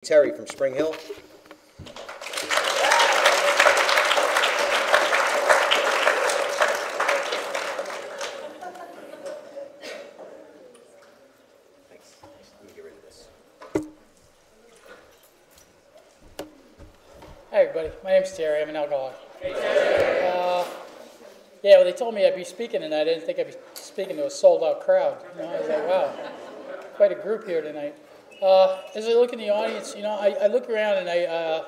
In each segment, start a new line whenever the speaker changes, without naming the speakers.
Terri from Spring Hill. Thanks. Let me get rid of this.
Hi everybody, my name's Terri. I'm an alcoholic. Hey Terri. Yeah, well, they told me I'd be speaking tonight. I didn't think I'd be speaking to a sold-out crowd. I was like, wow, quite a group here tonight. As I look in the audience, I look around and I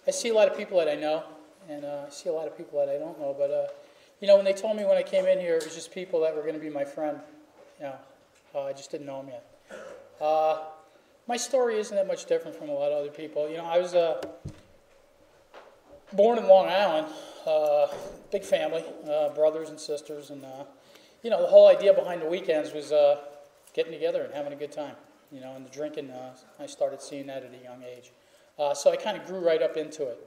see a lot of people that I know, and I see a lot of people that I don't know. But when they told me when I came in here, it was just people that were going to be my friend. I just didn't know them yet. My story isn't that much different from a lot of other people. I was born in Long Island, big family, brothers and sisters, and the whole idea behind the weekends was getting together and having a good time. And the drinking, I started seeing that at a young age. So I kind of grew right up into it.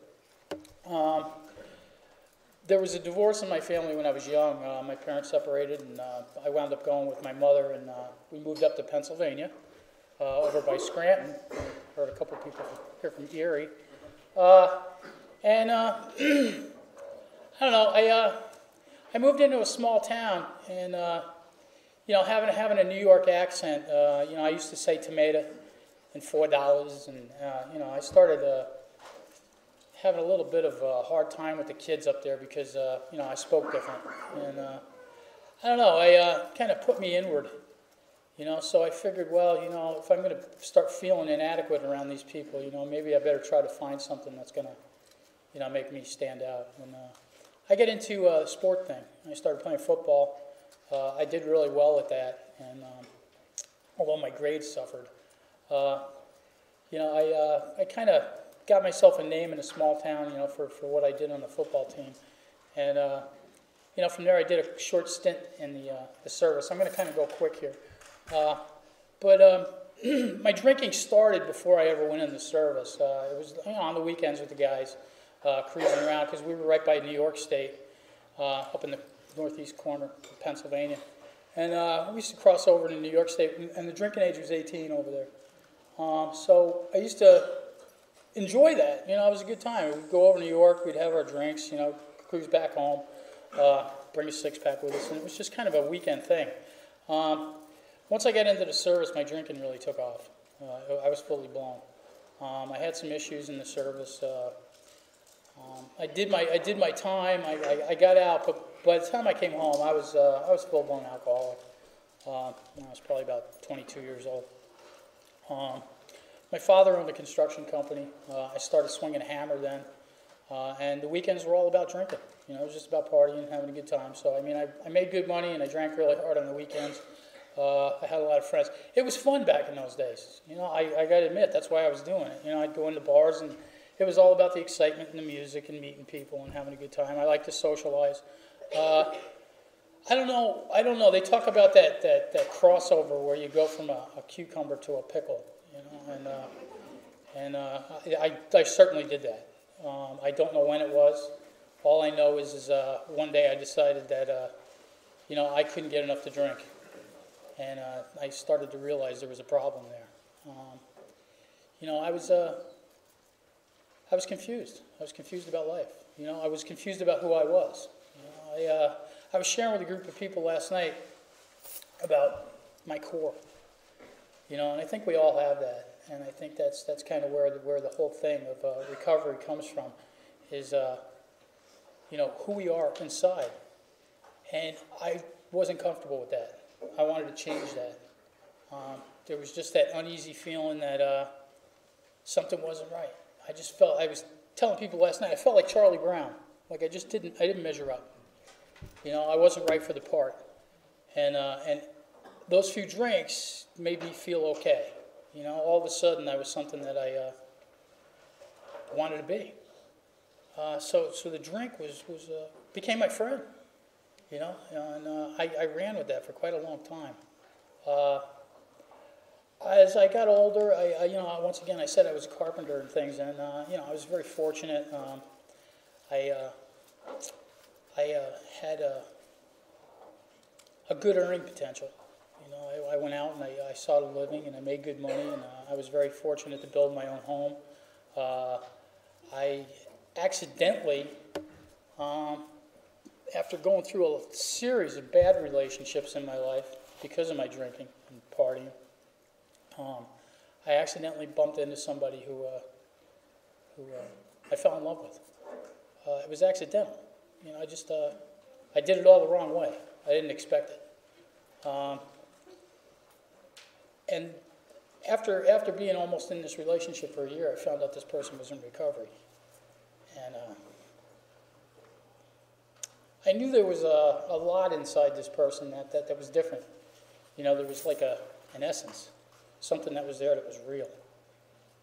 There was a divorce in my family when I was young. My parents separated, and I wound up going with my mother, and we moved up to Pennsylvania, over by Scranton. Heard a couple people here from Erie. I don't know, I moved into a small town, and having a New York accent, I used to say tomato and $4, and I started having a little bit of a hard time with the kids up there because I spoke different, and I don't know, kind of put me inward, so I figured, well, if I'm going to start feeling inadequate around these people, maybe I better try to find something that's going to make me stand out. And I get into the sport thing. I started playing football. I did really well at that, and although my grades suffered, I kind of got myself a name in a small town, for what I did on the football team, and from there I did a short stint in the service. I'm going to kind of go quick here, but my drinking started before I ever went in the service. It was on the weekends with the guys, cruising around because we were right by New York State, up in the northeast corner of Pennsylvania, and we used to cross over to New York State, and the drinking age was 18 over there. So I used to enjoy that. It was a good time. We'd go over to New York, we'd have our drinks, cruise back home, bring a six-pack with us, and it was just kind of a weekend thing. Once I got into the service, my drinking really took off. I was fully blown. I had some issues in the service. I did my time. I got out, but by the time I came home, I was full-blown alcoholic. I was probably about 22 years old. My father owned a construction company. I started swinging a hammer then, and the weekends were all about drinking. It was just about partying and having a good time. So I made good money, and I drank really hard on the weekends. I had a lot of friends. It was fun back in those days. I got to admit, that's why I was doing it. I'd go into bars, and it was all about the excitement and the music and meeting people and having a good time. I like to socialize. I don't know. They talk about that crossover where you go from a cucumber to a pickle, and I certainly did that. I don't know when it was. All I know is one day I decided that I couldn't get enough to drink, and I started to realize there was a problem there. I was confused. I was confused about life. I was confused about who I was. I was sharing with a group of people last night about my core. And I think we all have that. And I think that's kind of where the whole thing of recovery comes from, is who we are inside. And I wasn't comfortable with that. I wanted to change that. There was just that uneasy feeling that something wasn't right. I was telling people last night, I felt like Charlie Brown. Like I didn't measure up. I wasn't right for the part. And those few drinks made me feel okay. All of a sudden I was something that I wanted to be. So the drink became my friend. And I ran with that for quite a long time. As I got older, once again, I said I was a carpenter and things, and I was very fortunate. I had a good earning potential. You know, I went out and I sought a living and I made good money, and I was very fortunate to build my own home. I accidentally, after going through a series of bad relationships in my life because of my drinking and partying, I accidentally bumped into somebody who I fell in love with. It was accidental. You know, I did it all the wrong way. I didn't expect it. And after being almost in this relationship for a year, I found out this person was in recovery. And I knew there was a lot inside this person that was different. You know, there was like an essence, something that was there that was real.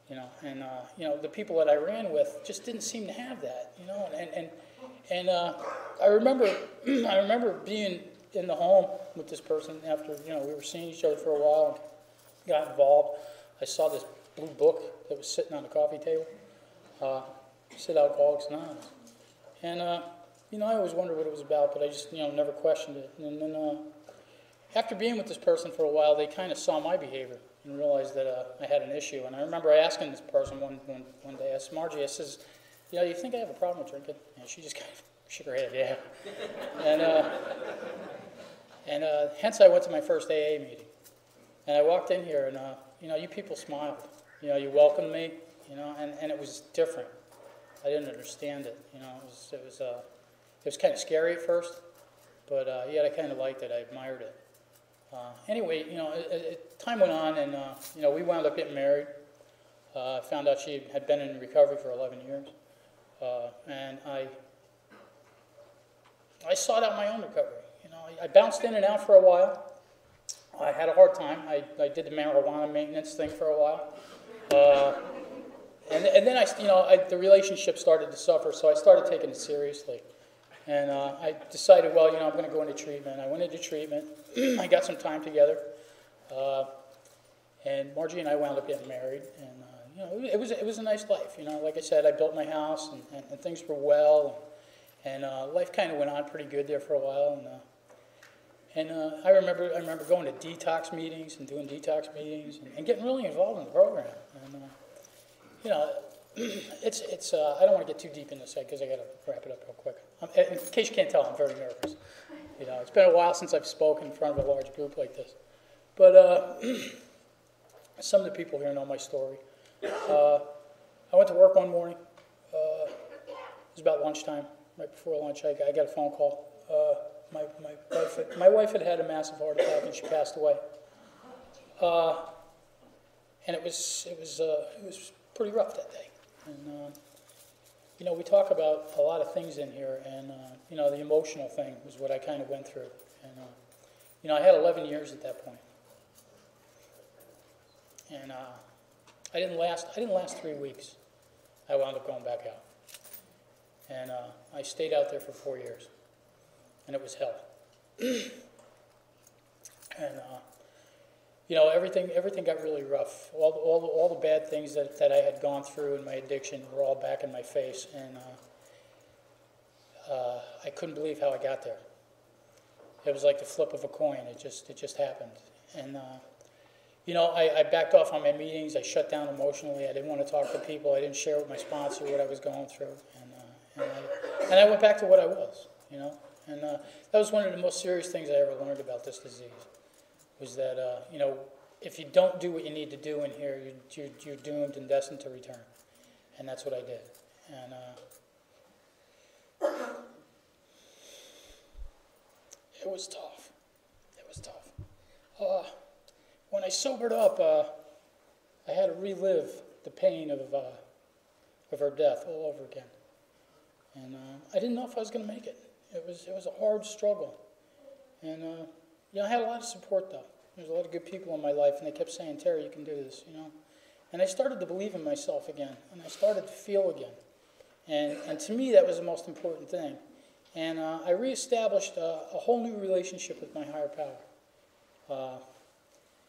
You know, and you know, the people that I ran with just didn't seem to have that. You know, and I remember being in the home with this person after, you know, we were seeing each other for a while, and got involved. I saw this blue book that was sitting on the coffee table. Said Alcoholics Anonymous. And, you know, I always wondered what it was about, but I just, you know, never questioned it. And then after being with this person for a while, they kind of saw my behavior and realized that I had an issue. And I remember asking this person one day, I asked Margie, I says, you know, you think I have a problem with drinking? And she just kind of shook her head, yeah. And hence I went to my first AA meeting. And I walked in here, and, you know, you people smiled. You know, you welcomed me, you know, and it was different. I didn't understand it, you know. It was kind of scary at first, but yet I kind of liked it. I admired it. Anyway, you know, time went on, and you know, we wound up getting married. Found out she had been in recovery for 11 years, and I sought out my own recovery. You know, I bounced in and out for a while. I had a hard time. I did the marijuana maintenance thing for a while. And then the relationship started to suffer, so I started taking it seriously. And I decided, well, you know, I'm going to go into treatment. I went into treatment. I got some time together. And Margie and I wound up getting married. And, you know, it was a nice life. You know, like I said, I built my house, and things were well. And life kind of went on pretty good there for a while. And I remember going to detox meetings and doing detox meetings and getting really involved in the program. And, you know, it's I don't want to get too deep in this because I got to wrap it up real quick. In case you can't tell, I'm very nervous. You know, it's been a while since I've spoken in front of a large group like this. But some of the people here know my story. I went to work one morning. It was about lunchtime. Right before lunch, I got a phone call. My wife had a massive heart attack and she passed away. And it was pretty rough that day. And you know, we talk about a lot of things in here, and you know, the emotional thing was what I kind of went through. And you know, I had 11 years at that point, and I didn't last 3 weeks. I wound up going back out, and I stayed out there for 4 years, and it was hell. And you know, everything got really rough. All the bad things that I had gone through in my addiction were all back in my face, and I couldn't believe how I got there. It was like the flip of a coin. It just happened. And you know, I backed off on my meetings. I shut down emotionally. I didn't want to talk to people. I didn't share with my sponsor what I was going through, and I went back to what I was. You know, and that was one of the most serious things I ever learned about this disease. Was that, you know, if you don't do what you need to do in here, you're doomed and destined to return. And that's what I did. And it was tough. It was tough. When I sobered up, I had to relive the pain of her death all over again. And I didn't know if I was going to make it. It was a hard struggle. And you know, I had a lot of support, though. There's a lot of good people in my life, and they kept saying, Terry, you can do this, you know. And I started to believe in myself again, and I started to feel again. And to me, that was the most important thing. And I reestablished a whole new relationship with my higher power.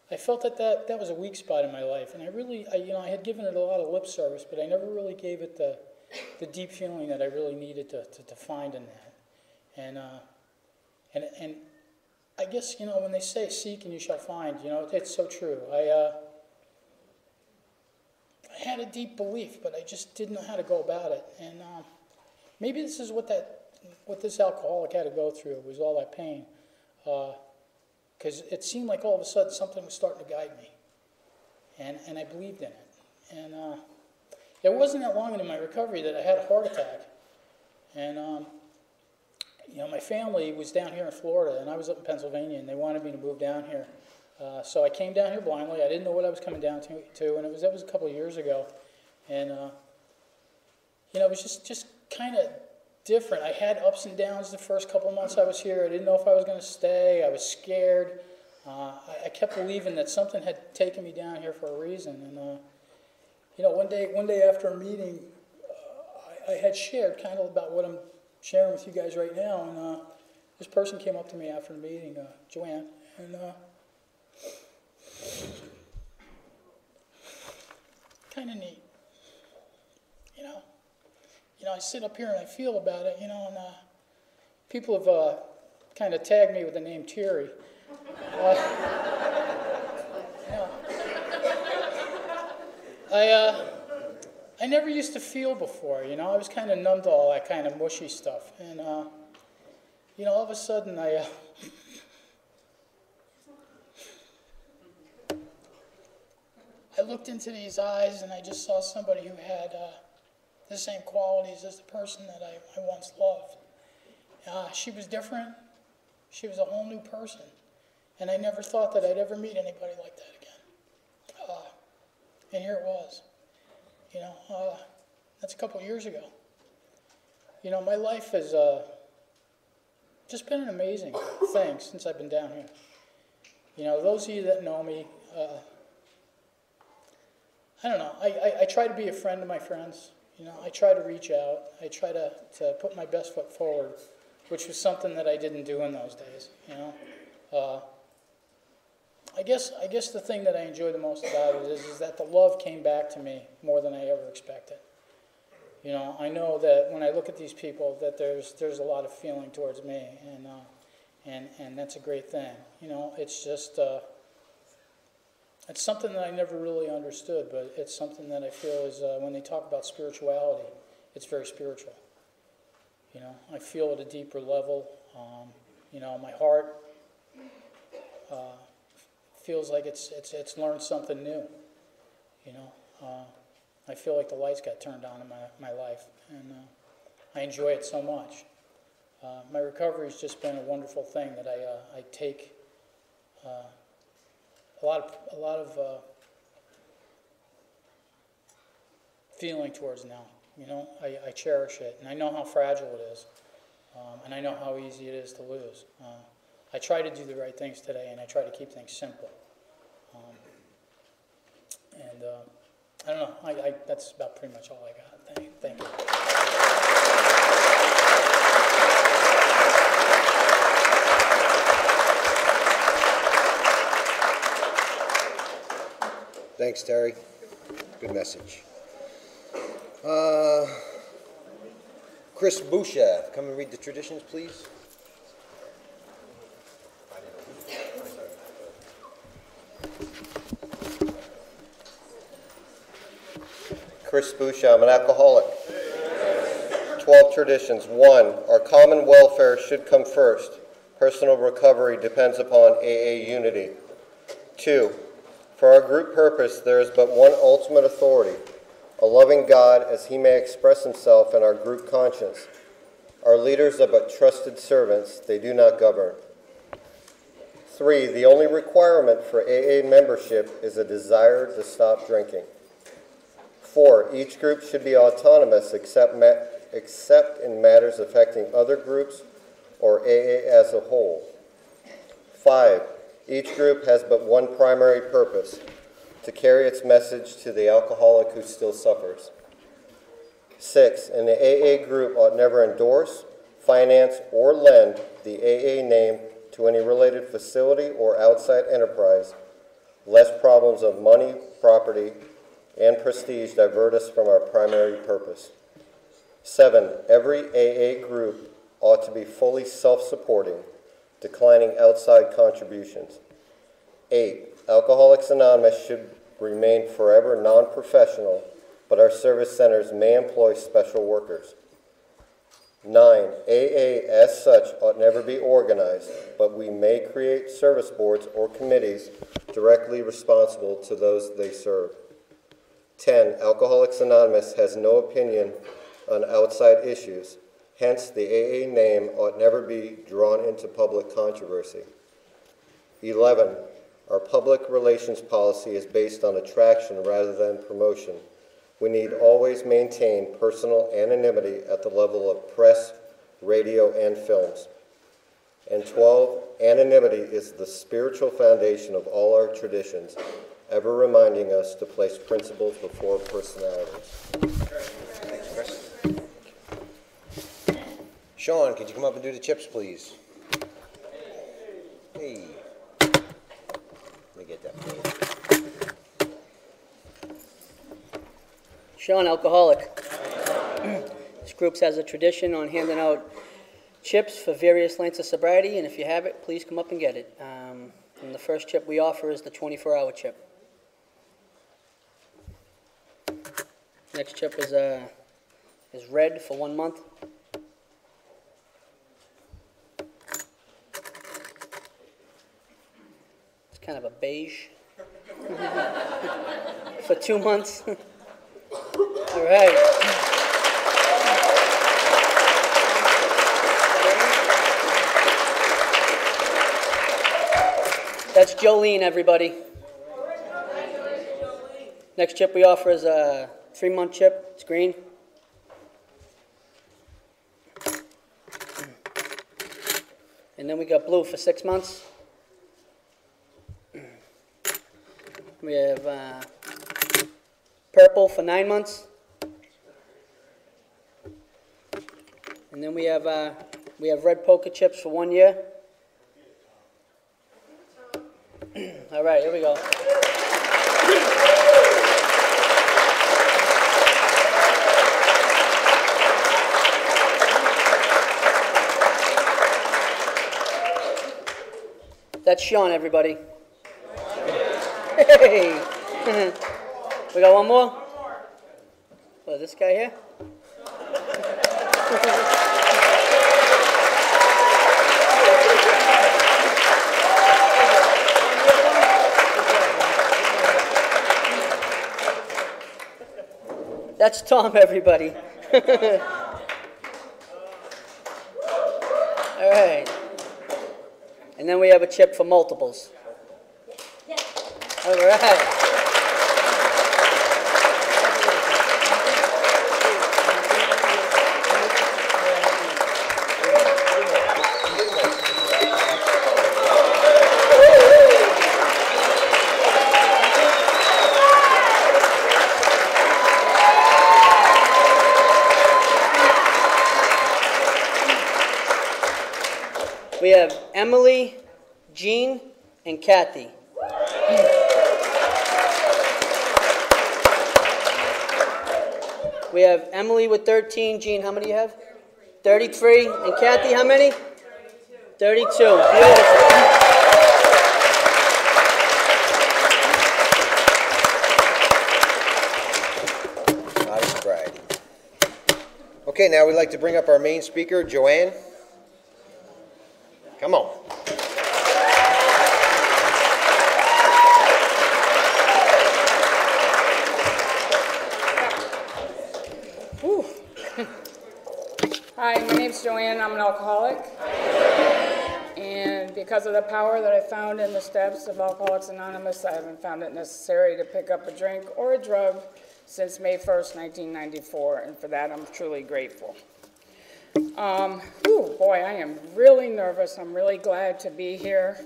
I felt that was a weak spot in my life, and I had given it a lot of lip service, but I never really gave it the deep feeling that I really needed to find in that. And I guess, when they say seek and you shall find, it's so true. I had a deep belief, but I just didn't know how to go about it. And maybe this is what this alcoholic had to go through, was all that pain. Because it seemed like all of a sudden something was starting to guide me. And I believed in it. And it wasn't that long into my recovery that I had a heart attack. And, my family was down here in Florida, and I was up in Pennsylvania, and they wanted me to move down here. So I came down here blindly. I didn't know what I was coming down to, and that was a couple of years ago. And, it was just kind of different. I had ups and downs the first couple of months I was here. I didn't know if I was going to stay. I was scared. I kept believing that something had taken me down here for a reason. And, one day after a meeting, I had shared kind of about what I'm sharing with you guys right now. And this person came up to me after the meeting, Joanne, and kind of neat. I sit up here and I feel about it, and people have kind of tagged me with the name Terri. I never used to feel before, I was kind of numb to all that kind of mushy stuff. And, all of a sudden I looked into these eyes and I just saw somebody who had the same qualities as the person that I once loved. She was different. She was a whole new person. And I never thought that I'd ever meet anybody like that again. And here it was. That's a couple of years ago. My life has just been an amazing thing since I've been down here. Those of you that know me, I don't know. I try to be a friend to my friends. I try to reach out. I try to put my best foot forward, which was something that I didn't do in those days. I guess the thing that I enjoy the most about it is that the love came back to me more than I ever expected. I know that when I look at these people, that there's a lot of feeling towards me, and that's a great thing. It's just it's something that I never really understood, but it's something that I feel is when they talk about spirituality, it's very spiritual. I feel at a deeper level. My heart feels like it's learned something new. I feel like the lights got turned on in my life, and I enjoy it so much. My recovery has just been a wonderful thing that I take a lot of feeling towards now. I cherish it, and I know how fragile it is, and I know how easy it is to lose. I try to do the right things today, and I try to keep things simple. I don't know. That's about pretty much all I got. Thank you.
Thanks, Terri. Good message. Chris Busha, come and read the traditions, please.
Chris Busha, I'm an alcoholic. 12 traditions. 1, our common welfare should come first. Personal recovery depends upon AA unity. 2, for our group purpose, there is but one ultimate authority, a loving God as he may express himself in our group conscience. Our leaders are but trusted servants, they do not govern. 3, the only requirement for AA membership is a desire to stop drinking. 4, each group should be autonomous except in matters affecting other groups or AA as a whole. 5, each group has but one primary purpose, to carry its message to the alcoholic who still suffers. 6, an AA group ought never endorse, finance, or lend the AA name to any related facility or outside enterprise, lest problems of money, property, and prestige divert us from our primary purpose. 7, every AA group ought to be fully self-supporting, declining outside contributions. 8, Alcoholics Anonymous should remain forever non-professional, but our service centers may employ special workers. 9, AA as such ought never be organized, but we may create service boards or committees directly responsible to those they serve. 10, Alcoholics Anonymous has no opinion on outside issues, hence the AA name ought never be drawn into public controversy. 11, our public relations policy is based on attraction rather than promotion. We need always maintain personal anonymity at the level of press, radio, and films. And 12, anonymity is the spiritual foundation of all our traditions, ever reminding us to place principles before personalities.
Thanks, Chris. Sean, could you come up and do the chips, please? Hey. Let me get that for you.
Sean, alcoholic. This group has a tradition on handing out chips for various lengths of sobriety, and if you have it, please come up and get it. And the first chip we offer is the 24-hour chip. Next chip is red for 1 month. It's kind of a beige for 2 months. All right. That's Jolene, everybody. Next chip we offer is a 3-month chip. It's green. And then we got blue for 6 months. We have purple for 9 months. And then we have red poker chips for 1 year. All right, here we go. That's Sean, everybody. Hey! We got one more? What, this guy here? That's Tom, everybody. All right. And then we have a chip for multiples. All right. We have Emily, Jean, and Kathy. We have Emily with 13. Jean, how many do you have? 33. And Kathy, how many? 32. Beautiful.
Not a sobriety. Okay, now we'd like to bring up our main speaker, Joanne. Come on.
Whew. Hi, my name's Joanne. I'm an alcoholic. And because of the power that I found in the steps of Alcoholics Anonymous, I haven't found it necessary to pick up a drink or a drug since May 1st, 1994, and for that I'm truly grateful. Boy, I am really nervous. I'm really glad to be here,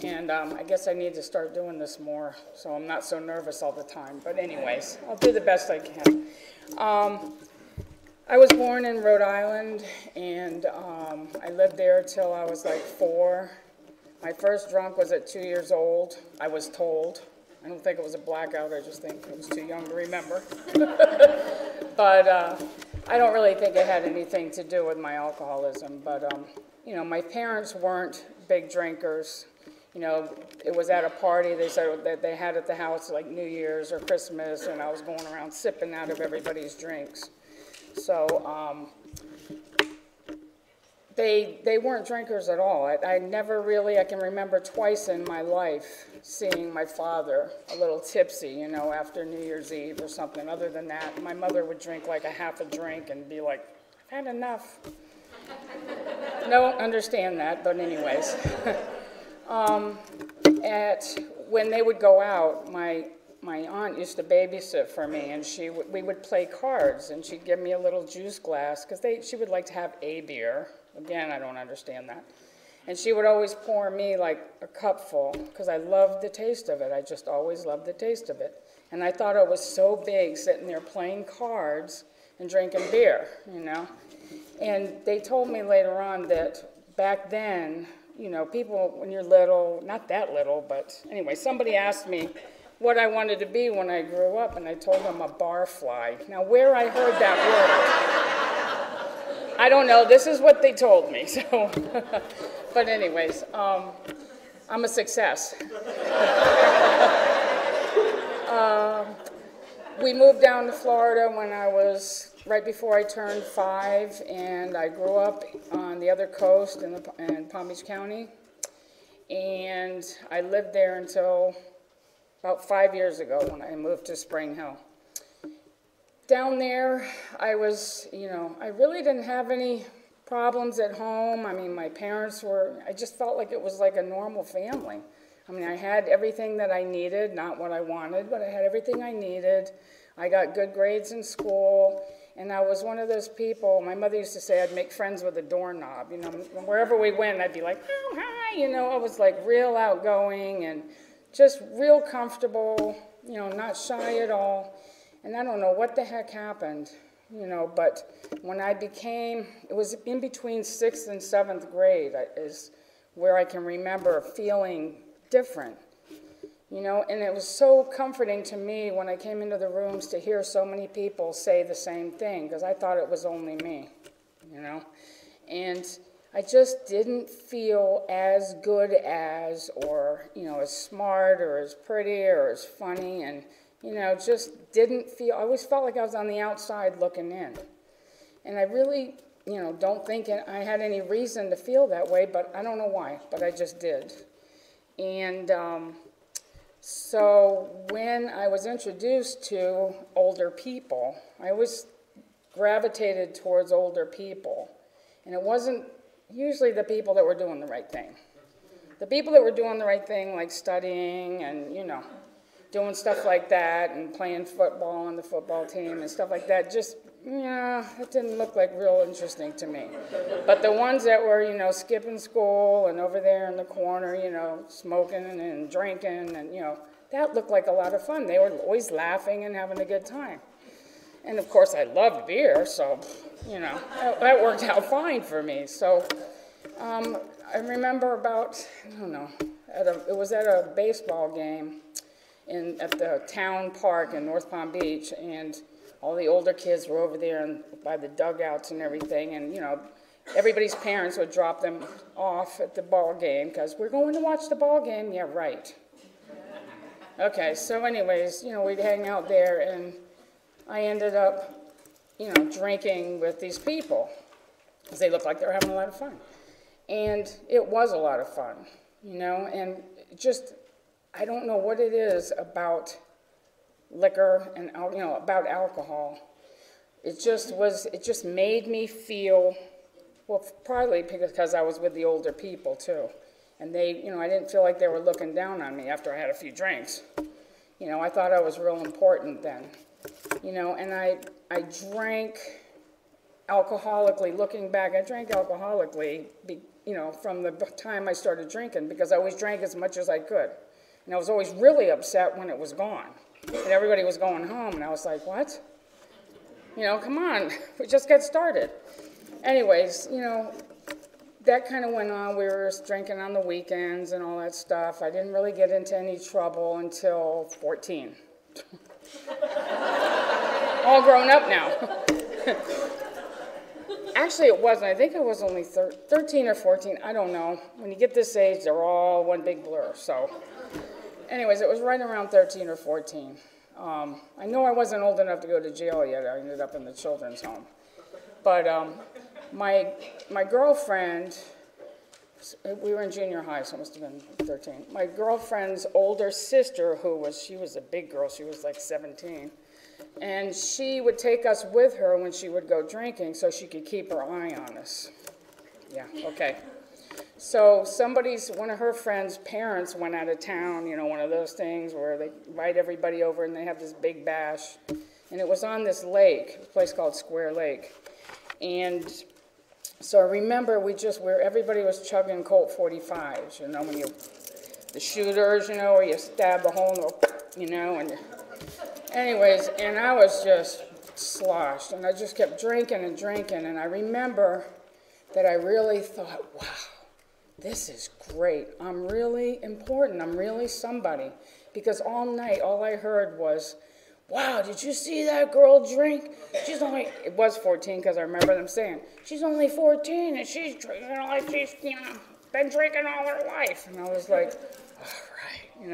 and I guess I need to start doing this more so I'm not so nervous all the time. But anyways, I'll do the best I can. I was born in Rhode Island, and I lived there till I was like 4. My first drunk was at 2 years old, I was told. I don't think it was a blackout, I just think I was too young to remember. But I don't really think it had anything to do with my alcoholism, but you know, my parents weren't big drinkers. You know, it was at a party, they said that they had at the house like New Year's or Christmas, and I was going around sipping out of everybody's drinks. So they weren't drinkers at all. I never really, I can remember twice in my life seeing my father a little tipsy, you know, after New Year's Eve or something. Other than that, my mother would drink like a half a drink and be like, I've had enough. Don't understand that, but anyways. When they would go out, my aunt used to babysit for me, and we would play cards, and she'd give me a little juice glass, because she would like to have a beer. Again, I don't understand that. And she would always pour me like a cupful, because I loved the taste of it. I just always loved the taste of it. And I thought it was so big, sitting there playing cards and drinking beer, you know. And they told me later on that back then, you know, people, when you're little, not that little, but anyway, somebody asked me what I wanted to be when I grew up, and I told them a barfly. Now, where I heard that word, I don't know. This is what they told me, so. But anyways, I'm a success. We moved down to Florida when I was right before I turned 5, and I grew up on the other coast in Palm Beach County, and I lived there until about 5 years ago when I moved to Spring Hill. Down there, I was, you know, I really didn't have any problems at home. I mean, my parents were, I just felt like it was like a normal family. I mean, I had everything that I needed, not what I wanted, but I had everything I needed. I got good grades in school, and I was one of those people, my mother used to say I'd make friends with a doorknob. You know, wherever we went, I'd be like, oh, hi, you know, I was like real outgoing and just real comfortable, you know, not shy at all. And I don't know what the heck happened, you know, but when I became, it was in between 6th and 7th grade is where I can remember feeling different, you know, and it was so comforting to me when I came into the rooms to hear so many people say the same thing, because I thought it was only me, you know, and I just didn't feel as good as, or, you know, as smart or as pretty or as funny, and, you know, just didn't feel, I always felt like I was on the outside looking in, and I really, you know, don't think I had any reason to feel that way, but I don't know why, but I just did. And so when I was introduced to older people, I always gravitated towards older people. And it wasn't usually the people that were doing the right thing. The people that were doing the right thing, like studying and, you know, doing stuff like that and playing football on the football team and stuff like that, just, yeah, it didn't look like real interesting to me. But the ones that were, you know, skipping school and over there in the corner, you know, smoking and drinking and, you know, that looked like a lot of fun. They were always laughing and having a good time. And of course I loved beer, so, you know, that worked out fine for me. So I remember about, I don't know, it was at a baseball game at the town park in North Palm Beach, and all the older kids were over there and by the dugouts and everything, and, you know, everybody's parents would drop them off at the ball game because we're going to watch the ball game. Yeah, right. Okay, so anyways, you know, we'd hang out there, and I ended up, you know, drinking with these people because they looked like they were having a lot of fun. And it was a lot of fun, you know, and just, I don't know what it is about liquor and, you know, about alcohol. It just made me feel, well, probably because I was with the older people too. And they, you know, I didn't feel like they were looking down on me after I had a few drinks. You know, I thought I was real important then. You know, and I drank alcoholically. Looking back, I drank alcoholically, you know, from the time I started drinking, because I always drank as much as I could. And I was always really upset when it was gone. And everybody was going home, and I was like, what? You know, come on, we just got started. Anyways, you know, that kind of went on. We were drinking on the weekends and all that stuff. I didn't really get into any trouble until 14. All grown up now. Actually, it wasn't. I think I was only 13 or 14. I don't know. When you get this age, they're all one big blur. So, anyways, it was right around 13 or 14. I know I wasn't old enough to go to jail yet. I ended up in the children's home. But my girlfriend, we were in junior high, so it must have been 13. My girlfriend's older sister, she was a big girl. She was like 17. And she would take us with her when she would go drinking so she could keep her eye on us. Yeah, okay. So one of her friends' parents went out of town, one of those things where they invite everybody over and they have this big bash. And it was on this lake, a place called Square Lake. And so I remember where everybody was chugging Colt 45s, when the shooters, where you stab a hole in and anyways, and I was just sloshed, and I just kept drinking and drinking, and I remember that I really thought, wow, this is great. I'm really important. I'm really somebody. Because all night, all I heard was, wow, did you see that girl drink? It was 14 because I remember them saying, she's only 14 and she's drinking like she's, been drinking all her life. And I was like, all right,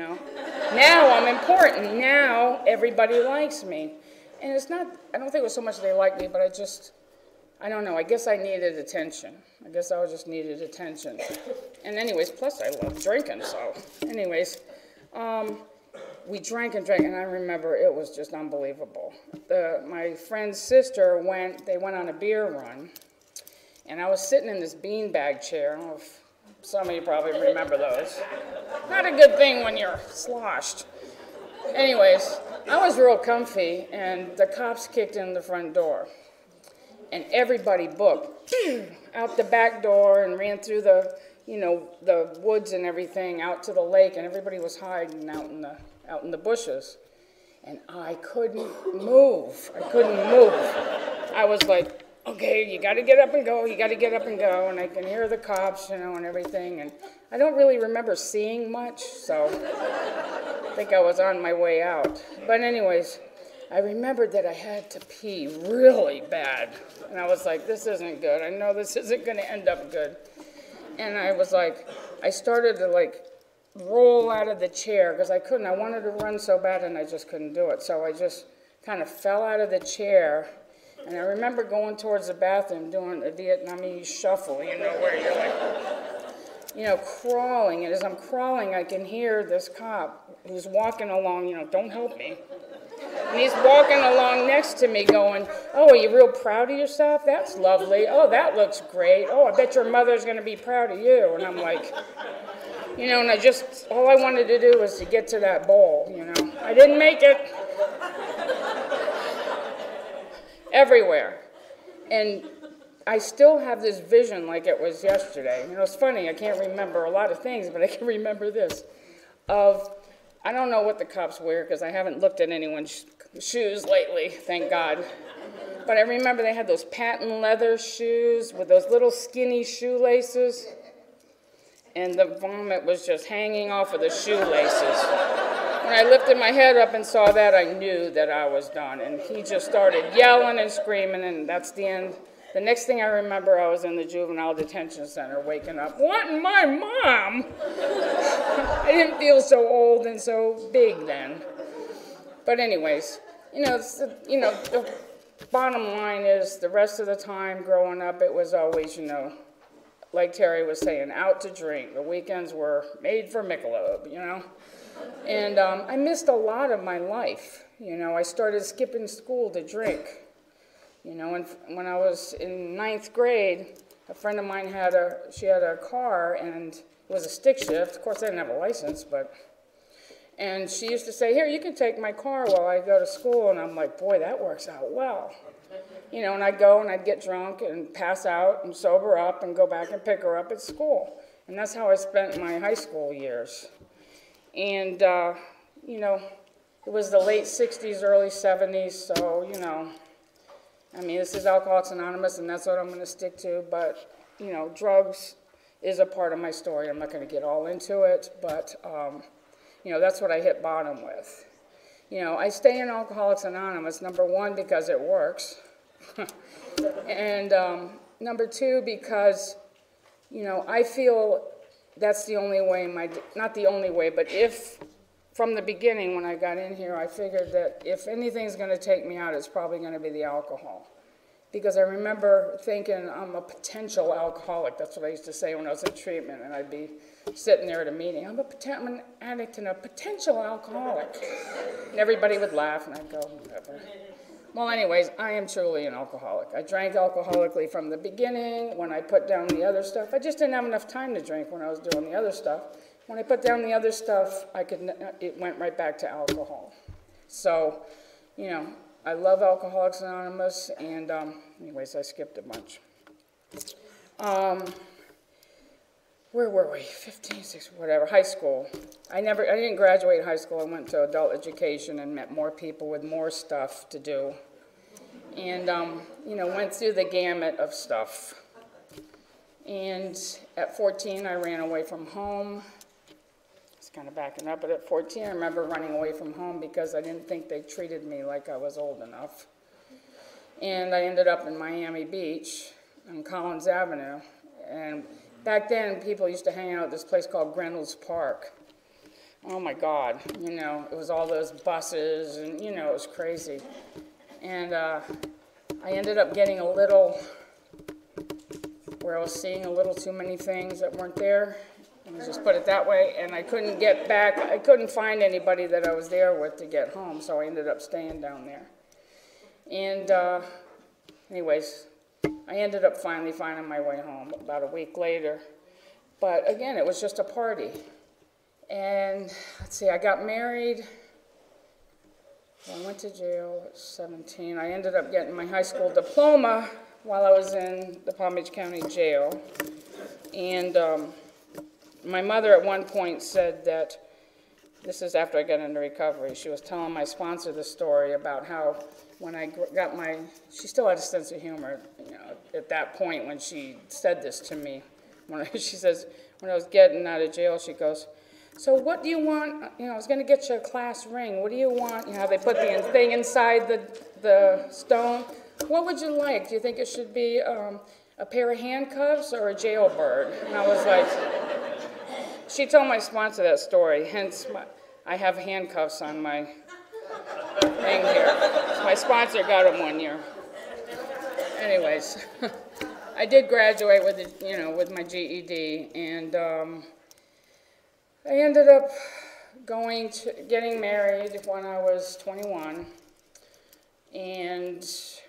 Now I'm important. Now everybody likes me. And it's not, I don't think it was so much they liked me, but I don't know, I guess I needed attention. I guess I just needed attention. And anyways, plus I love drinking, so anyways, we drank and drank, and I remember it was just unbelievable. My friend's sister they went on a beer run, and I was sitting in this beanbag chair. I don't know if some of you probably remember those. Not a good thing when you're sloshed. Anyways, I was real comfy, and the cops kicked in the front door. And everybody booked out the back door and ran through the woods and everything out to the lake, and everybody was hiding out in the bushes. And I couldn't move. I was like, okay, you got to get up and go. You got to get up and go. And I can hear the cops, and everything. And I don't really remember seeing much, so I think I was on my way out. But anyways, I remembered that I had to pee really bad. And I was like, this isn't good. I know this isn't going to end up good. And I was like, I started to roll out of the chair because I couldn't. I wanted to run so bad and I just couldn't do it. So I just kind of fell out of the chair. And I remember going towards the bathroom doing a Vietnamese shuffle, where you're crawling. And as I'm crawling, I can hear this cop who's walking along, don't help me. And he's walking along next to me going, oh, are you real proud of yourself? That's lovely. Oh, that looks great. Oh, I bet your mother's going to be proud of you. And I'm like, and all I wanted to do was to get to that bowl, I didn't make it. Everywhere. And I still have this vision like it was yesterday. It's funny, I can't remember a lot of things, but I can remember this. I don't know what the cops wear because I haven't looked at anyone's shoes lately, thank God. But I remember they had those patent leather shoes with those little skinny shoelaces. And the vomit was just hanging off of the shoelaces. When I lifted my head up and saw that, I knew that I was done. And he just started yelling and screaming, and that's the end. The next thing I remember, I was in the juvenile detention center waking up. What, my mom? I didn't feel so old and so big then. But anyways, the bottom line is the rest of the time growing up, it was always, like Terri was saying, out to drink. The weekends were made for Michelob, And I missed a lot of my life. I started skipping school to drink. And when I was in 9th grade, a friend of mine had a car, and it was a stick shift. Of course, I didn't have a license, and she used to say, here, you can take my car while I go to school. And I'm like, boy, that works out well. And I'd go and I'd get drunk and pass out and sober up and go back and pick her up at school. And that's how I spent my high school years. And, it was the late 60s, early 70s, so, this is Alcoholics Anonymous, and that's what I'm going to stick to. But, drugs is a part of my story. I'm not going to get all into it, but, that's what I hit bottom with. I stay in Alcoholics Anonymous, number one, because it works. And number two, because, you know, I feel that's the only way, not the only way, but if, from the beginning when I got in here, I figured that if anything's going to take me out, it's probably going to be the alcohol. Because I remember thinking I'm a potential alcoholic. That's what I used to say when I was in treatment, and I'd be sitting there at a meeting. I'm an addict and a potential alcoholic. And everybody would laugh, and I'd go, whatever. Well, anyways, I am truly an alcoholic. I drank alcoholically from the beginning. When I put down the other stuff, I just didn't have enough time to drink when I was doing the other stuff. When I put down the other stuff, it went right back to alcohol. So, you know, I love Alcoholics Anonymous, and anyways, I skipped a bunch. Where were we? 15, 16, whatever, high school. I didn't graduate high school. I went to adult education and met more people with more stuff to do. And, you know, went through the gamut of stuff. And at 14, I ran away from home. It's kind of backing up, but at 14, I remember running away from home because I didn't think they treated me like I was old enough. And I ended up in Miami Beach on Collins Avenue. And back then, people used to hang out at this place called Grendel's Park. Oh my God, you know, it was all those buses, and you know, it was crazy. And I ended up getting a little, where I was seeing a little too many things that weren't there. Let me just put it that way. And I couldn't get back, I couldn't find anybody that I was there with to get home, so I ended up staying down there. And anyways, I ended up finally finding my way home about a week later. But again, it was just a party. And let's see, I got married. I went to jail at 17. I ended up getting my high school diploma while I was in the Palm Beach County Jail. And my mother at one point said that, this is after I got into recovery, she was telling my sponsor the story about how when I got my, she still had a sense of humor, you know, at that point when she said this to me. She says, when I was getting out of jail, she goes, so what do you want, you know, I was going to get you a class ring. What do you want? You know, they put the thing inside the stone. What would you like? Do you think it should be a pair of handcuffs or a jailbird? And I was like, she told my sponsor that story, hence I have handcuffs on my thing here. My sponsor got them one year. Anyways, I did graduate with, you know, with my GED, and I ended up getting married when I was 21, and was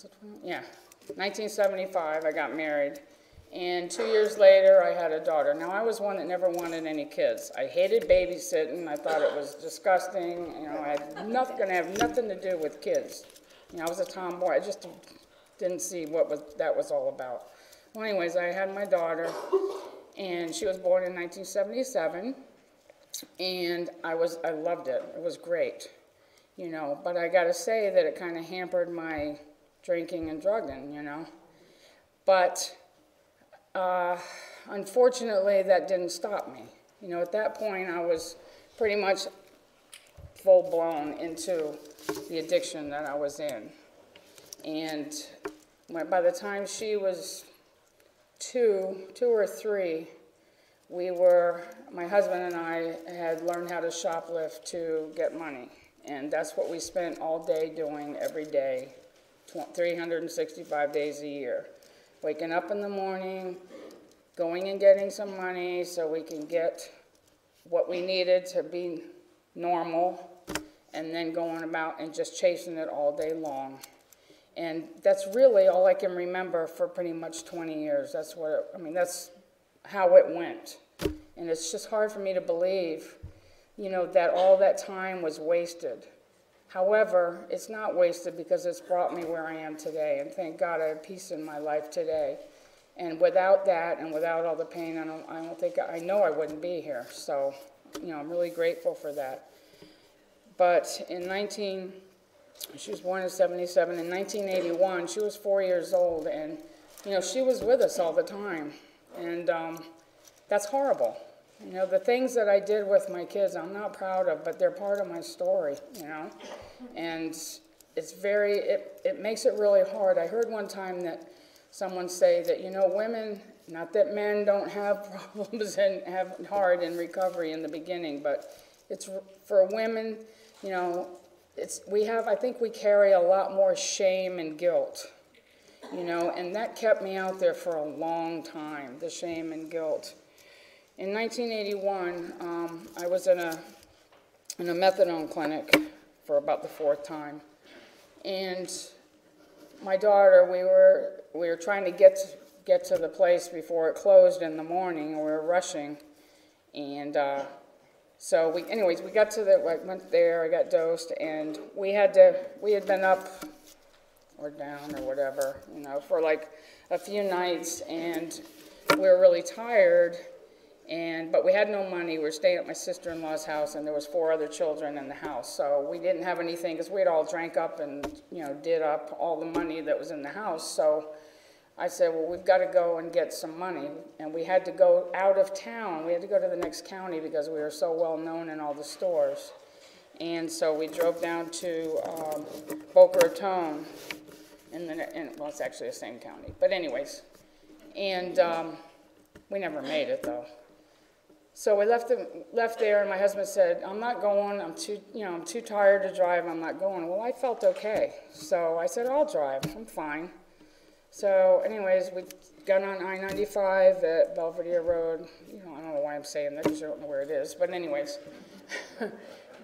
it 21? Yeah, 1975 I got married. And 2 years later, I had a daughter. Now, I was one that never wanted any kids. I hated babysitting. I thought it was disgusting. You know, I had going to have nothing to do with kids. You know, I was a tomboy. I just didn't see what that was all about. Well, anyways, I had my daughter, and she was born in 1977, and I loved it. It was great, you know. But I got to say that it kind of hampered my drinking and drugging, you know. But unfortunately, that didn't stop me. You know, at that point, I was pretty much full-blown into the addiction that I was in. And by the time she was two or three, my husband and I had learned how to shoplift to get money. And that's what we spent all day doing every day, 365 days a year. Waking up in the morning, going and getting some money so we can get what we needed to be normal, and then going about and just chasing it all day long. And that's really all I can remember for pretty much 20 years. That's how it went. And it's just hard for me to believe, you know, that all that time was wasted. However, it's not wasted because it's brought me where I am today. And thank God I have peace in my life today. And without that and without all the pain, I know I wouldn't be here. So, you know, I'm really grateful for that. But she was born in 77. In 1981, she was 4 years old. And, you know, she was with us all the time. And that's horrible. You know, the things that I did with my kids, I'm not proud of, but they're part of my story, you know. And it makes it really hard. I heard one time that someone say that, you know, women, not that men don't have problems and have it hard in recovery in the beginning, but it's for women, you know, I think we carry a lot more shame and guilt, you know, and that kept me out there for a long time, the shame and guilt. In 1981, I was in a methadone clinic for about the 4th time, and my daughter, we were trying to get to the place before it closed in the morning, and we were rushing, and so we got to I went there, I got dosed, and we had been up or down or whatever, you know, for like a few nights, and we were really tired, but we had no money. We were staying at my sister-in-law's house, and there was 4 other children in the house, so we didn't have anything, because we had all drank up and, you know, did up all the money that was in the house, so I said, well, we've got to go and get some money, and we had to go out of town. We had to go to the next county because we were so well known in all the stores. And so we drove down to Boca Raton, well, it's actually the same county, but anyways. And we never made it, though. So we left there, and my husband said, I'm not going, I'm too tired to drive, I'm not going. Well, I felt okay. So I said, I'll drive, I'm fine. So anyways, we got on I-95 at Belvedere Road. You know, I don't know why I'm saying that because you don't know where it is. But anyways,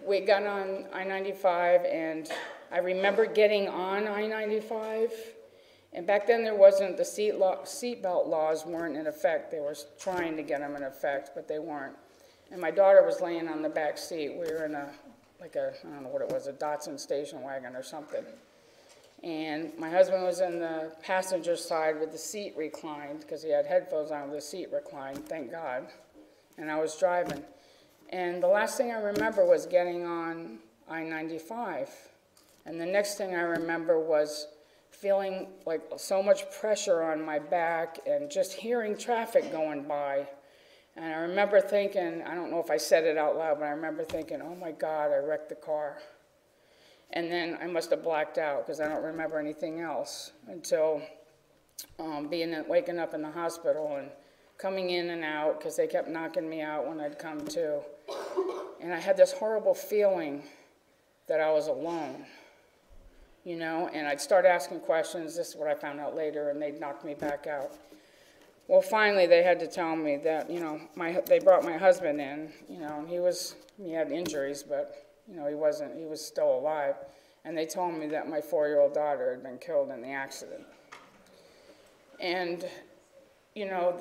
we got on I-95, and I remember getting on I-95. And back then there wasn't, the seatbelt laws weren't in effect. They were trying to get them in effect, but they weren't. And my daughter was laying on the back seat. We were in I don't know what it was, a Datsun station wagon or something. And my husband was in the passenger side with the seat reclined, because he had headphones on with the seat reclined, thank God. And I was driving. And the last thing I remember was getting on I-95. And the next thing I remember was feeling like so much pressure on my back and just hearing traffic going by. And I remember thinking, I don't know if I said it out loud, but I remember thinking, oh my God, I wrecked the car. And then I must have blacked out because I don't remember anything else until waking up in the hospital and coming in and out because they kept knocking me out when I'd come to. And I had this horrible feeling that I was alone, you know, and I'd start asking questions. This is what I found out later, and they'd knock me back out. Well, finally, they had to tell me that, you know, they brought my husband in, you know, and he had injuries, but you know, he was still alive. And they told me that my 4-year-old daughter had been killed in the accident. And, you know,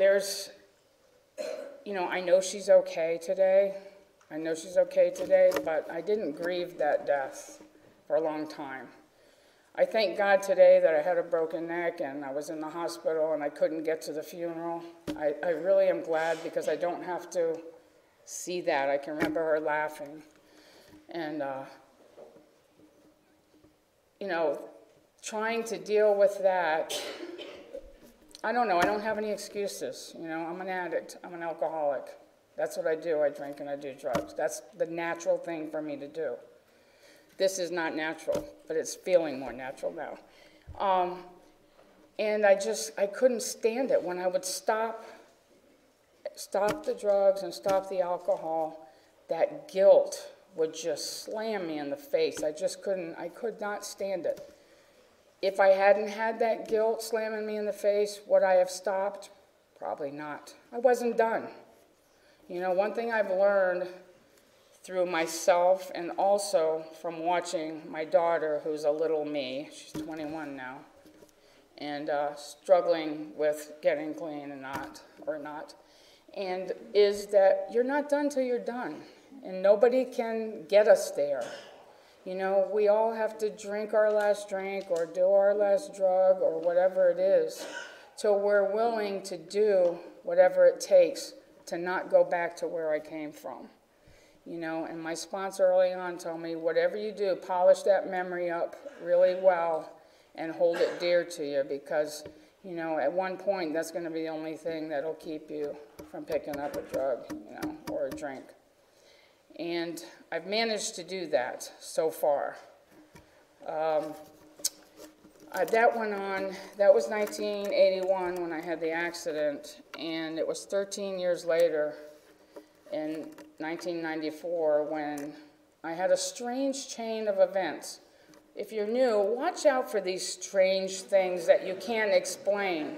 I know she's okay today. But I didn't grieve that death for a long time. I thank God today that I had a broken neck and I was in the hospital and I couldn't get to the funeral. I really am glad because I don't have to see that. I can remember her laughing. And, you know, trying to deal with that, I don't know, I don't have any excuses. You know, I'm an addict, I'm an alcoholic. That's what I do, I drink and I do drugs. That's the natural thing for me to do. This is not natural, but it's feeling more natural now. And I couldn't stand it. When I would stop the drugs and stop the alcohol, that guilt would just slam me in the face. I could not stand it. If I hadn't had that guilt slamming me in the face, would I have stopped? Probably not. I wasn't done. You know, one thing I've learned through myself and also from watching my daughter, who's a little me, she's 21 now, and struggling with getting clean and not, and is that you're not done till you're done. And nobody can get us there. You know, we all have to drink our last drink or do our last drug or whatever it is till we're willing to do whatever it takes to not go back to where I came from. You know, and my sponsor early on told me, whatever you do, polish that memory up really well and hold it dear to you because, you know, at one point that's going to be the only thing that'll keep you from picking up a drug, you know, or a drink. And I've managed to do that so far. That went on, that was 1981 when I had the accident, and it was 13 years later, in 1994, when I had a strange chain of events. If you're new, watch out for these strange things that you can't explain.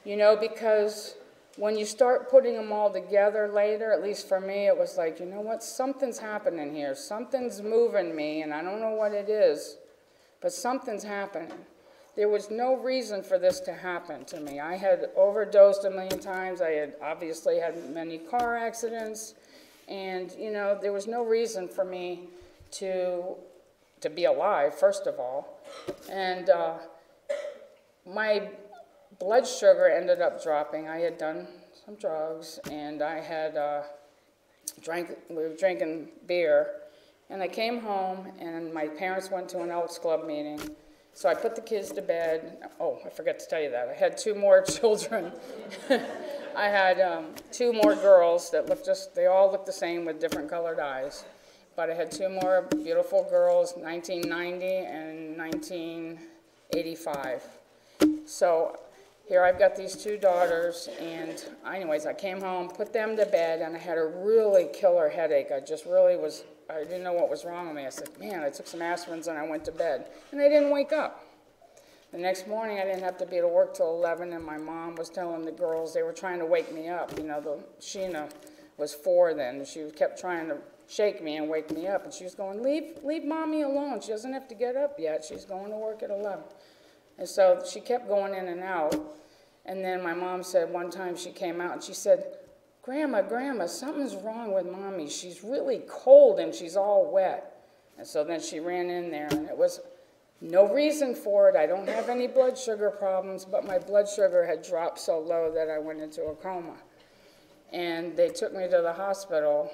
You know, because when you start putting them all together later, at least for me, it was like, you know what, something's happening here. Something's moving me, and I don't know what it is, but something's happening. There was no reason for this to happen to me. I had overdosed a million times. I had obviously had many car accidents, and, you know, there was no reason for me to be alive, first of all. And my blood sugar ended up dropping. I had done some drugs, and I had we were drinking beer, and I came home, and my parents went to an Elks Club meeting, so I put the kids to bed. Oh, I forgot to tell you that. I had 2 more children. I had 2 more girls that they all looked the same with different colored eyes, but I had 2 more beautiful girls, 1990 and 1985. So here I've got these 2 daughters, and anyways, I came home, put them to bed, and I had a really killer headache. I didn't know what was wrong with me. I said, man, I took some aspirins and I went to bed, and I didn't wake up. The next morning, I didn't have to be to work till 11, and my mom was telling the girls, they were trying to wake me up. You know, Sheena was 4 then. She kept trying to shake me and wake me up, and she was going, leave mommy alone. She doesn't have to get up yet. She's going to work at 11. And so she kept going in and out. And then my mom said one time she came out and she said, Grandma, something's wrong with mommy. She's really cold and she's all wet. And so then she ran in there, and it was no reason for it. I don't have any blood sugar problems, but my blood sugar had dropped so low that I went into a coma. And they took me to the hospital.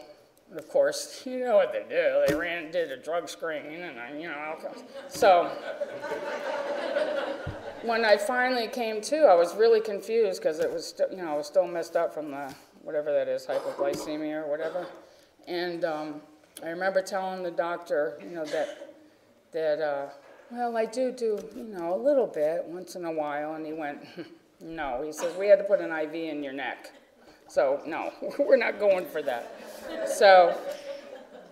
And of course, you know what they do. They ran and did a drug screen, and alcohol. So when I finally came to, I was really confused because it was, I was still messed up from the, whatever that is, hypoglycemia or whatever. And I remember telling the doctor, well, I do, a little bit once in a while. And he went, no. He says, we had to put an IV in your neck. So, no, we're not going for that. So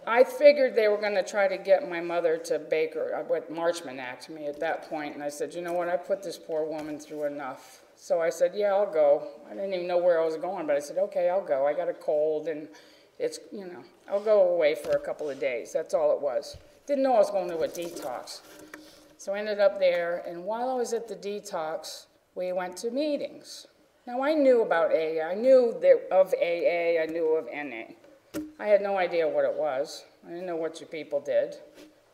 I figured they were going to try to get my mother to Baker, Marchman act me at that point. And I said, you know what, I put this poor woman through enough. So I said, yeah, I'll go. I didn't even know where I was going, but I said, okay, I'll go. I got a cold, and it's, I'll go away for a couple of days. That's all it was. Didn't know I was going to a detox. So I ended up there, and while I was at the detox, we went to meetings. Now, I knew about AA. I knew of AA. I knew of NA. I had no idea what it was. I didn't know what you people did,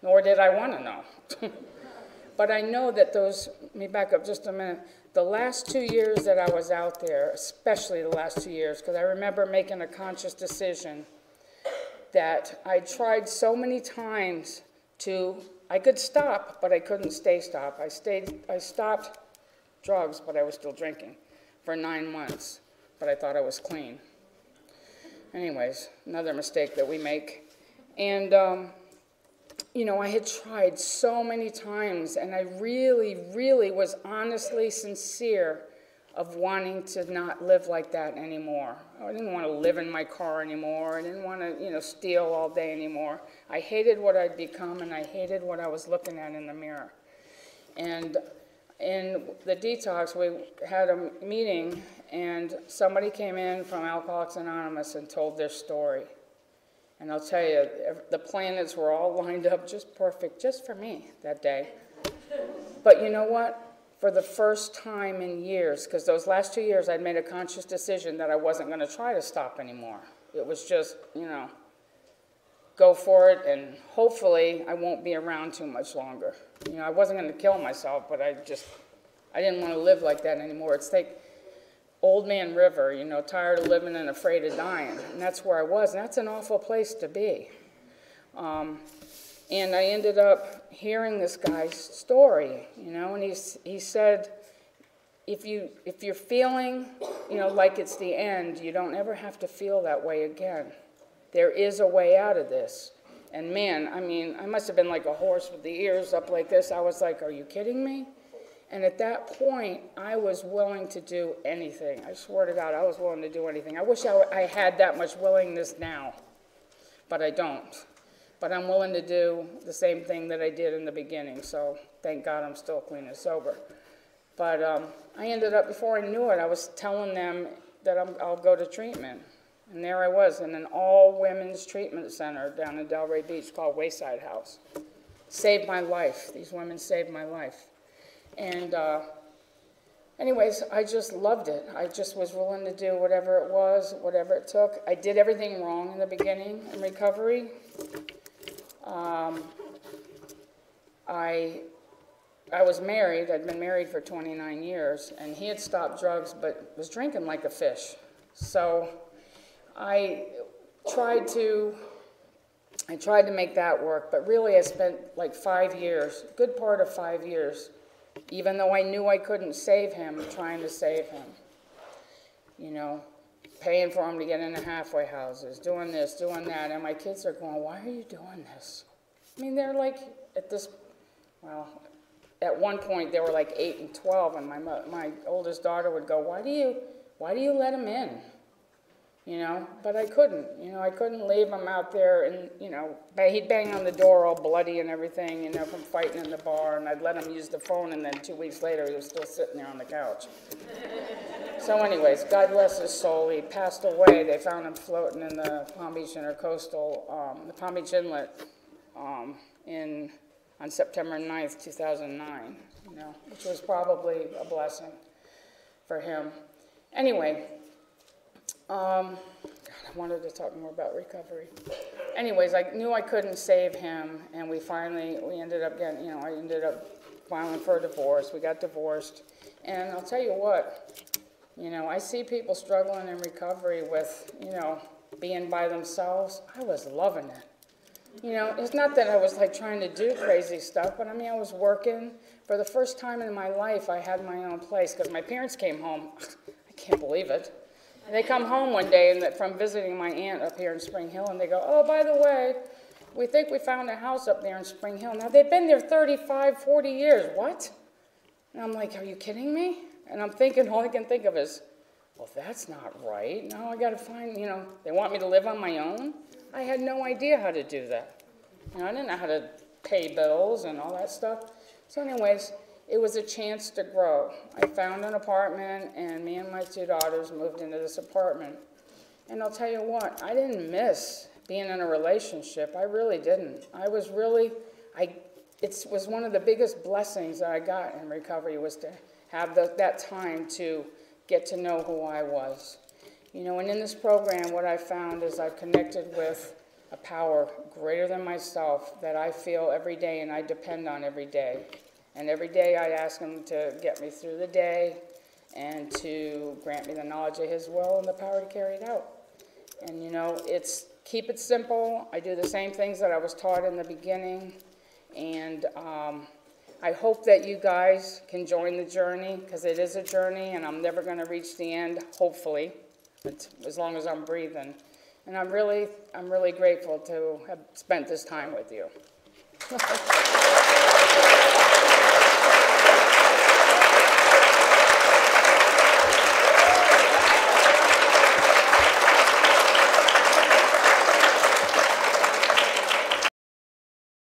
nor did I want to know. But I know that let me back up just a minute, the last 2 years that I was out there, especially the last 2 years, because I remember making a conscious decision that I tried so many times I could stop, but I couldn't stop. I stopped drugs, but I was still drinking for 9 months, but I thought I was clean. Anyways, another mistake that we make. And, I had tried so many times, and I really, really was honestly sincere of wanting to not live like that anymore. I didn't want to live in my car anymore. I didn't want to, steal all day anymore. I hated what I'd become, and I hated what I was looking at in the mirror. And in the detox, we had a meeting, and somebody came in from Alcoholics Anonymous and told their story. And I'll tell you, the planets were all lined up just perfect, just for me that day. But you know what? For the first time in years, because those last 2 years I'd made a conscious decision that I wasn't going to try to stop anymore. It was just, go for it, and hopefully I won't be around too much longer. I wasn't going to kill myself, but I didn't want to live like that anymore. It's like Old Man River, tired of living and afraid of dying. And that's where I was, and that's an awful place to be. And I ended up hearing this guy's story, and he said, if you're feeling, like it's the end, you don't ever have to feel that way again. There is a way out of this. And man, I mean, I must have been like a horse with the ears up like this. I was like, are you kidding me? And at that point, I was willing to do anything. I swear to God, I was willing to do anything. I wish I had that much willingness now, but I don't. But I'm willing to do the same thing that I did in the beginning, so thank God I'm still clean and sober. But I ended up, before I knew it, I was telling them that I'll go to treatment. And there I was in an all-women's treatment center down in Delray Beach called Wayside House. Saved my life. These women saved my life. And anyways, I just loved it. I just was willing to do whatever it was, whatever it took. I did everything wrong in the beginning in recovery. I was married. I'd been married for 29 years, and he had stopped drugs but was drinking like a fish. So I tried to make that work, but really I spent like 5 years, a good part of 5 years, even though I knew I couldn't save him, trying to save him. You know, paying for him to get into halfway houses, doing this, doing that, and my kids are going, why are you doing this? I mean, they're like, at one point they were like 8 and 12, and my oldest daughter would go, why do you let him in? You know, but I couldn't. You know, I couldn't leave him out there, and you know, he'd bang on the door all bloody and everything, you know, from fighting in the bar, and I'd let him use the phone, and then 2 weeks later he was still sitting there on the couch. So anyways, God bless his soul. He passed away. They found him floating in the Palm Beach Intercoastal, the Palm Beach Inlet, on September 9th, 2009. You know, which was probably a blessing for him. Anyway. God, I wanted to talk more about recovery. Anyways, I knew I couldn't save him, and we ended up getting, you know, I ended up filing for a divorce. We got divorced, and I'll tell you what, you know, I see people struggling in recovery with, you know, being by themselves. I was loving it. You know, it's not that I was like trying to do crazy stuff, but I mean, I was working. For the first time in my life, I had my own place, because my parents came home. I can't believe it. They come home one day from visiting my aunt up here in Spring Hill, and they go, oh, by the way, we think we found a house up there in Spring Hill. Now, they've been there 35, 40 years. What? And I'm like, are you kidding me? And I'm thinking, all I can think of is, well, that's not right. Now I got to find, you know, they want me to live on my own? I had no idea how to do that. You know, I didn't know how to pay bills and all that stuff. So anyways, it was a chance to grow. I found an apartment, and me and my 2 daughters moved into this apartment. And I'll tell you what, I didn't miss being in a relationship. I really didn't. It was one of the biggest blessings that I got in recovery, was to have that time to get to know who I was. You know, and in this program, what I found is I've connected with a power greater than myself that I feel every day and I depend on every day. And every day I ask him to get me through the day and to grant me the knowledge of his will and the power to carry it out. And you know, keep it simple. I do the same things that I was taught in the beginning. And I hope that you guys can join the journey, because it is a journey, and I'm never going to reach the end, hopefully, as long as I'm breathing. And I'm really grateful to have spent this time with you.